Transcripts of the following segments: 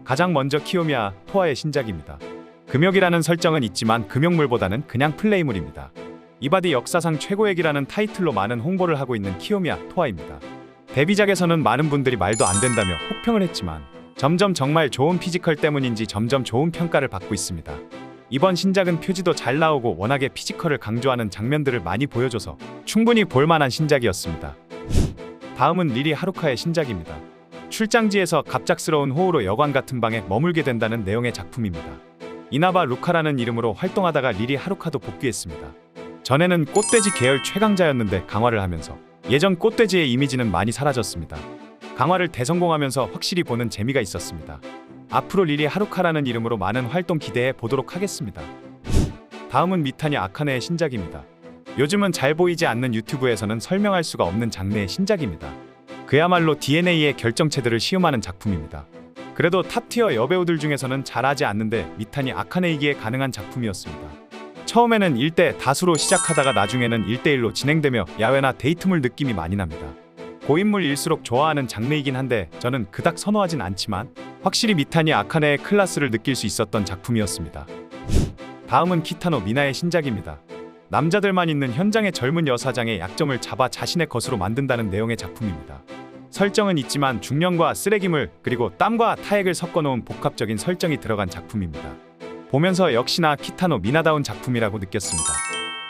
가장 먼저 키요미야 토아의 신작입니다. 금욕이라는 설정은 있지만 금욕물보다는 그냥 플레이물입니다. 이바디 역사상 최고액이라는 타이틀로 많은 홍보를 하고 있는 키요미야 토아입니다. 데뷔작에서는 많은 분들이 말도 안 된다며 혹평을 했지만 점점 정말 좋은 피지컬 때문인지 점점 좋은 평가를 받고 있습니다. 이번 신작은 표지도 잘 나오고 워낙에 피지컬을 강조하는 장면들을 많이 보여줘서 충분히 볼만한 신작이었습니다. 다음은 리리 하루카의 신작입니다. 출장지에서 갑작스러운 호우로 여관 같은 방에 머물게 된다는 내용의 작품입니다. 이나바 루카라는 이름으로 활동하다가 리리 하루카도 복귀했습니다. 전에는 꽃돼지 계열 최강자였는데 강화를 하면서 예전 꽃돼지의 이미지는 많이 사라졌습니다. 강화를 대성공하면서 확실히 보는 재미가 있었습니다. 앞으로 리리 하루카라는 이름으로 많은 활동 기대해 보도록 하겠습니다. 다음은 미타니 아카네의 신작입니다. 요즘은 잘 보이지 않는 유튜브에서는 설명할 수가 없는 장르의 신작입니다. 그야말로 DNA의 결정체들을 시음하는 작품입니다. 그래도 탑티어 여배우들 중에서는 잘하지 않는데 미타니 아카네이기에 가능한 작품이었습니다. 처음에는 1대 다수로 시작하다가 나중에는 1대1로 진행되며 야외나 데이트물 느낌이 많이 납니다. 고인물일수록 좋아하는 장르이긴 한데 저는 그닥 선호하진 않지만 확실히 미타니 아카네의 클래스를 느낄 수 있었던 작품이었습니다. 다음은 키타노 미나의 신작입니다. 남자들만 있는 현장의 젊은 여사장의 약점을 잡아 자신의 것으로 만든다는 내용의 작품입니다. 설정은 있지만 중년과 쓰레기물 그리고 땀과 타액을 섞어놓은 복합적인 설정이 들어간 작품입니다. 보면서 역시나 키타노 미나다운 작품이라고 느꼈습니다.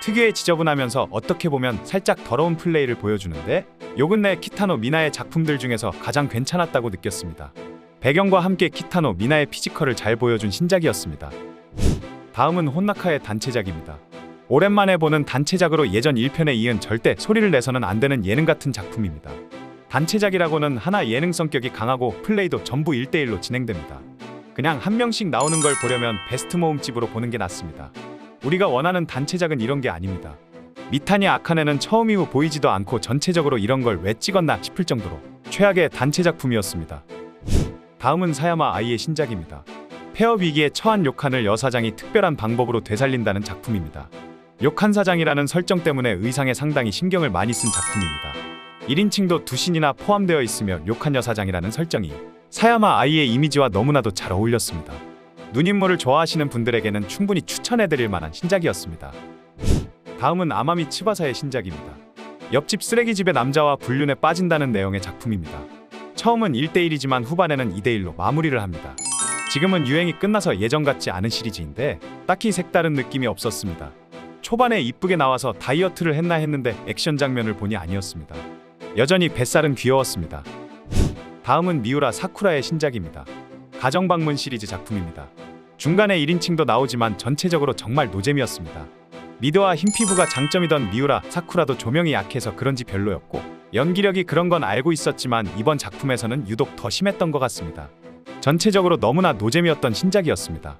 특유의 지저분하면서 어떻게 보면 살짝 더러운 플레이를 보여주는데 요 근래 키타노 미나의 작품들 중에서 가장 괜찮았다고 느꼈습니다. 배경과 함께 키타노 미나의 피지컬을 잘 보여준 신작이었습니다. 다음은 혼나카의 단체작입니다. 오랜만에 보는 단체작으로 예전 1편에 이은 절대 소리를 내서는 안 되는 예능 같은 작품입니다. 단체작이라고는 하나 예능 성격이 강하고 플레이도 전부 1대1로 진행됩니다. 그냥 한 명씩 나오는 걸 보려면 베스트 모음집으로 보는 게 낫습니다. 우리가 원하는 단체작은 이런 게 아닙니다. 미타니 아카네는 처음 이후 보이지도 않고 전체적으로 이런 걸 왜 찍었나 싶을 정도로 최악의 단체 작품이었습니다. 다음은 사야마 아이의 신작입니다. 폐업 위기에 처한 료칸을 여사장이 특별한 방법으로 되살린다는 작품입니다. 료칸 사장이라는 설정 때문에 의상에 상당히 신경을 많이 쓴 작품입니다. 1인칭도 2신이나 포함되어 있으며 료칸 여사장이라는 설정이 사야마 아이의 이미지와 너무나도 잘 어울렸습니다. 눈인물을 좋아하시는 분들에게는 충분히 추천해드릴 만한 신작이었습니다. 다음은 아마미 츠바사의 신작입니다. 옆집 쓰레기집의 남자와 불륜에 빠진다는 내용의 작품입니다. 처음은 1대1이지만 후반에는 2대1로 마무리를 합니다. 지금은 유행이 끝나서 예전 같지 않은 시리즈인데 딱히 색다른 느낌이 없었습니다. 초반에 이쁘게 나와서 다이어트를 했나 했는데 액션 장면을 보니 아니었습니다. 여전히 뱃살은 귀여웠습니다. 다음은 미우라 사쿠라의 신작입니다. 가정방문 시리즈 작품입니다. 중간에 1인칭도 나오지만 전체적으로 정말 노잼이었습니다. 미드와 흰 피부가 장점이던 미우라 사쿠라도 조명이 약해서 그런지 별로였고 연기력이 그런 건 알고 있었지만 이번 작품에서는 유독 더 심했던 것 같습니다. 전체적으로 너무나 노잼이었던 신작이었습니다.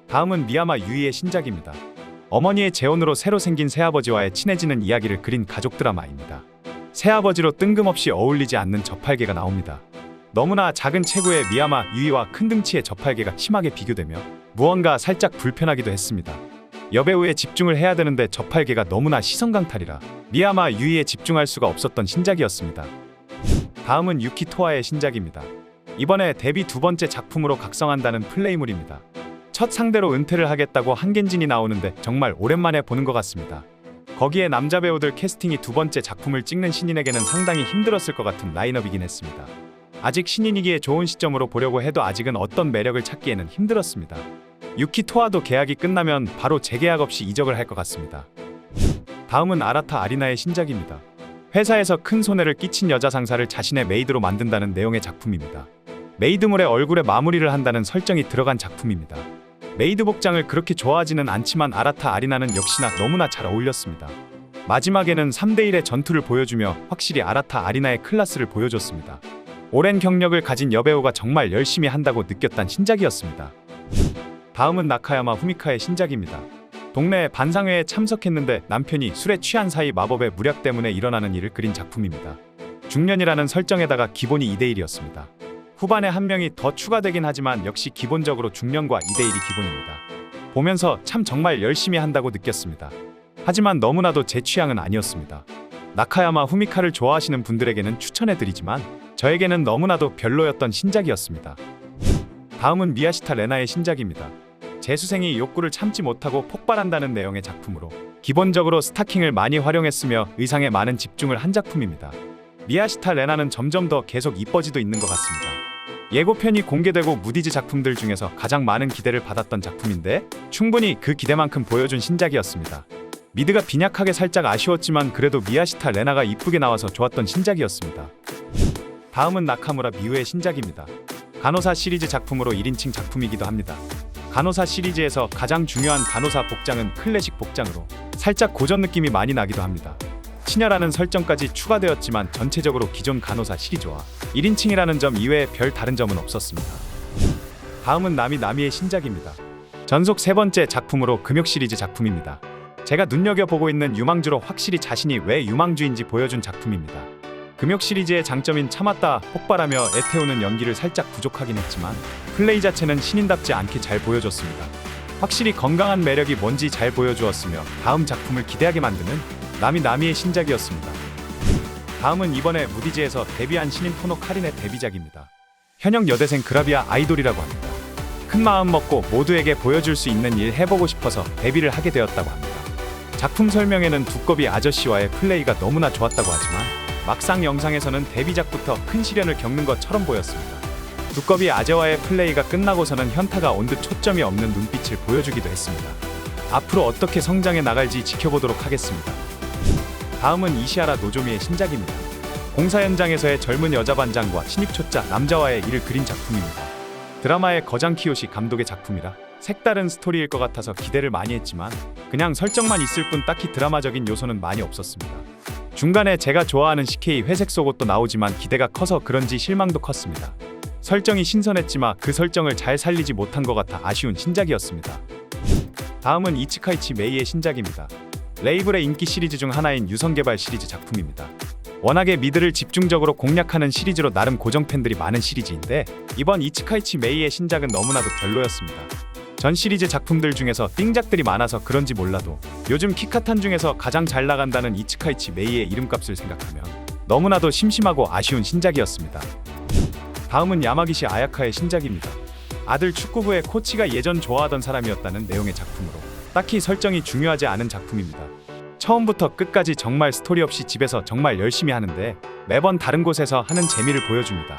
다음은 미야마 유이의 신작입니다. 어머니의 재혼으로 새로 생긴 새아버지와의 친해지는 이야기를 그린 가족 드라마입니다. 새아버지로 뜬금없이 어울리지 않는 저팔계가 나옵니다. 너무나 작은 체구의 미야마 유이와 큰 등치의 저팔계가 심하게 비교되며 무언가 살짝 불편하기도 했습니다. 여배우에 집중을 해야 되는데 저팔계가 너무나 시선 강탈이라 미야마 유이에 집중할 수가 없었던 신작이었습니다. 다음은 유키 토아의 신작입니다. 이번에 데뷔 2번째 작품으로 각성한다는 플레이물입니다. 첫 상대로 은퇴를 하겠다고 한겐진이 나오는데 정말 오랜만에 보는 것 같습니다. 거기에 남자 배우들 캐스팅이 2번째 작품을 찍는 신인에게는 상당히 힘들었을 것 같은 라인업이긴 했습니다. 아직 신인이기에 좋은 시점으로 보려고 해도 아직은 어떤 매력을 찾기에는 힘들었습니다. 유키 토아도 계약이 끝나면 바로 재계약 없이 이적을 할 것 같습니다. 다음은 아라타 아리나의 신작입니다. 회사에서 큰 손해를 끼친 여자 상사를 자신의 메이드로 만든다는 내용의 작품입니다. 메이드물의 얼굴에 마무리를 한다는 설정이 들어간 작품입니다. 메이드 복장을 그렇게 좋아하지는 않지만 아라타 아리나는 역시나 너무나 잘 어울렸습니다. 마지막에는 3대1의 전투를 보여주며 확실히 아라타 아리나의 클래스를 보여줬습니다. 오랜 경력을 가진 여배우가 정말 열심히 한다고 느꼈던 신작이었습니다. 다음은 나카야마 후미카의 신작입니다. 동네 반상회에 참석했는데 남편이 술에 취한 사이 마법의 무력 때문에 일어나는 일을 그린 작품입니다. 중년이라는 설정에다가 기본이 2대1이었습니다. 후반에 한 명이 더 추가되긴 하지만 역시 기본적으로 중년과 2대1이 기본입니다. 보면서 참 정말 열심히 한다고 느꼈습니다. 하지만 너무나도 제 취향은 아니었습니다. 나카야마 후미카를 좋아하시는 분들에게는 추천해드리지만 저에게는 너무나도 별로였던 신작이었습니다. 다음은 미야시타 레나의 신작입니다. 재수생이 욕구를 참지 못하고 폭발한다는 내용의 작품으로 기본적으로 스타킹을 많이 활용했으며 의상에 많은 집중을 한 작품입니다. 미야시타 레나는 점점 더 계속 이뻐지도 있는 것 같습니다. 예고편이 공개되고 무디즈 작품들 중에서 가장 많은 기대를 받았던 작품인데 충분히 그 기대만큼 보여준 신작이었습니다. 미드가 빈약하게 살짝 아쉬웠지만 그래도 미야시타 레나가 이쁘게 나와서 좋았던 신작이었습니다. 다음은 나카무라 미우의 신작입니다. 간호사 시리즈 작품으로 1인칭 작품이기도 합니다. 간호사 시리즈에서 가장 중요한 간호사 복장은 클래식 복장으로 살짝 고전 느낌이 많이 나기도 합니다. 친혈하는 설정까지 추가되었지만 전체적으로 기존 간호사 시리즈와 1인칭이라는 점 이외에 별 다른 점은 없었습니다. 다음은 나미의 신작입니다. 전속 세 번째 작품으로 금욕 시리즈 작품입니다. 제가 눈여겨보고 있는 유망주로 확실히 자신이 왜 유망주인지 보여준 작품입니다. 금욕 시리즈의 장점인 참았다 폭발하며 애태우는 연기를 살짝 부족하긴 했지만 플레이 자체는 신인답지 않게 잘 보여줬습니다. 확실히 건강한 매력이 뭔지 잘 보여주었으며 다음 작품을 기대하게 만드는 나미의 신작이었습니다. 다음은 이번에 무디즈에서 데뷔한 신인 포노 카린의 데뷔작입니다. 현역 여대생 그라비아 아이돌이라고 합니다. 큰 마음 먹고 모두에게 보여줄 수 있는 일 해보고 싶어서 데뷔를 하게 되었다고 합니다. 작품 설명에는 두꺼비 아저씨와의 플레이가 너무나 좋았다고 하지만 막상 영상에서는 데뷔작부터 큰 시련을 겪는 것처럼 보였습니다. 두꺼비 아재와의 플레이가 끝나고서는 현타가 온 듯 초점이 없는 눈빛을 보여주기도 했습니다. 앞으로 어떻게 성장해 나갈지 지켜보도록 하겠습니다. 다음은 이시하라 노조미의 신작입니다. 공사 현장에서의 젊은 여자 반장과 신입 초짜 남자와의 일을 그린 작품입니다. 드라마의 거장 키요시 감독의 작품이라 색다른 스토리일 것 같아서 기대를 많이 했지만 그냥 설정만 있을 뿐 딱히 드라마적인 요소는 많이 없었습니다. 중간에 제가 좋아하는 CK 회색 속옷도 나오지만 기대가 커서 그런지 실망도 컸습니다. 설정이 신선했지만 그 설정을 잘 살리지 못한 것 같아 아쉬운 신작이었습니다. 다음은 이츠카이치 메이의 신작입니다. 레이블의 인기 시리즈 중 하나인 유성개발 시리즈 작품입니다. 워낙에 미드를 집중적으로 공략하는 시리즈로 나름 고정 팬들이 많은 시리즈인데 이번 이츠카이치 메이의 신작은 너무나도 별로였습니다. 전 시리즈 작품들 중에서 띵작들이 많아서 그런지 몰라도 요즘 키카탄 중에서 가장 잘 나간다는 이츠카이치 메이의 이름값을 생각하면 너무나도 심심하고 아쉬운 신작이었습니다. 다음은 야마기시 아야카의 신작입니다. 아들 축구부의 코치가 예전 좋아하던 사람이었다는 내용의 작품으로 딱히 설정이 중요하지 않은 작품입니다. 처음부터 끝까지 정말 스토리 없이 집에서 정말 열심히 하는데 매번 다른 곳에서 하는 재미를 보여줍니다.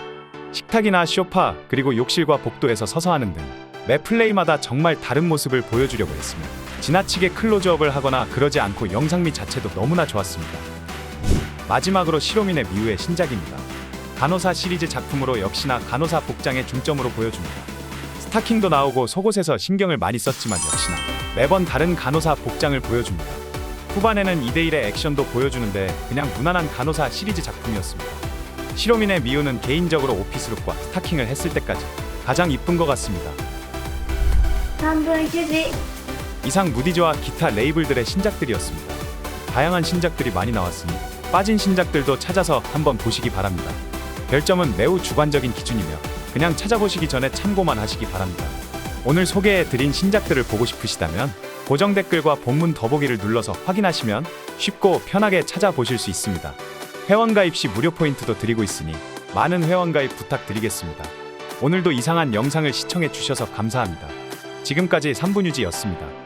식탁이나 소파 그리고 욕실과 복도에서 서서 하는 등 매 플레이마다 정말 다른 모습을 보여주려고 했으며 지나치게 클로즈업을 하거나 그러지 않고 영상미 자체도 너무나 좋았습니다. 마지막으로 시로미네 미우의 신작입니다. 간호사 시리즈 작품으로 역시나 간호사 복장에 중점으로 보여줍니다. 스타킹도 나오고 속옷에서 신경을 많이 썼지만 역시나 매번 다른 간호사 복장을 보여줍니다. 후반에는 2대1의 액션도 보여주는데 그냥 무난한 간호사 시리즈 작품이었습니다. 시로미네 미우는 개인적으로 오피스룩과 스타킹을 했을 때까지 가장 이쁜 것 같습니다. 이상 무디즈와 기타 레이블들의 신작들이었습니다. 다양한 신작들이 많이 나왔으니 빠진 신작들도 찾아서 한번 보시기 바랍니다. 별점은 매우 주관적인 기준이며 그냥 찾아보시기 전에 참고만 하시기 바랍니다. 오늘 소개해드린 신작들을 보고 싶으시다면 고정 댓글과 본문 더보기를 눌러서 확인하시면 쉽고 편하게 찾아보실 수 있습니다. 회원가입 시 무료 포인트도 드리고 있으니 많은 회원가입 부탁드리겠습니다. 오늘도 이상한 영상을 시청해 주셔서 감사합니다. 지금까지 3분유지였습니다.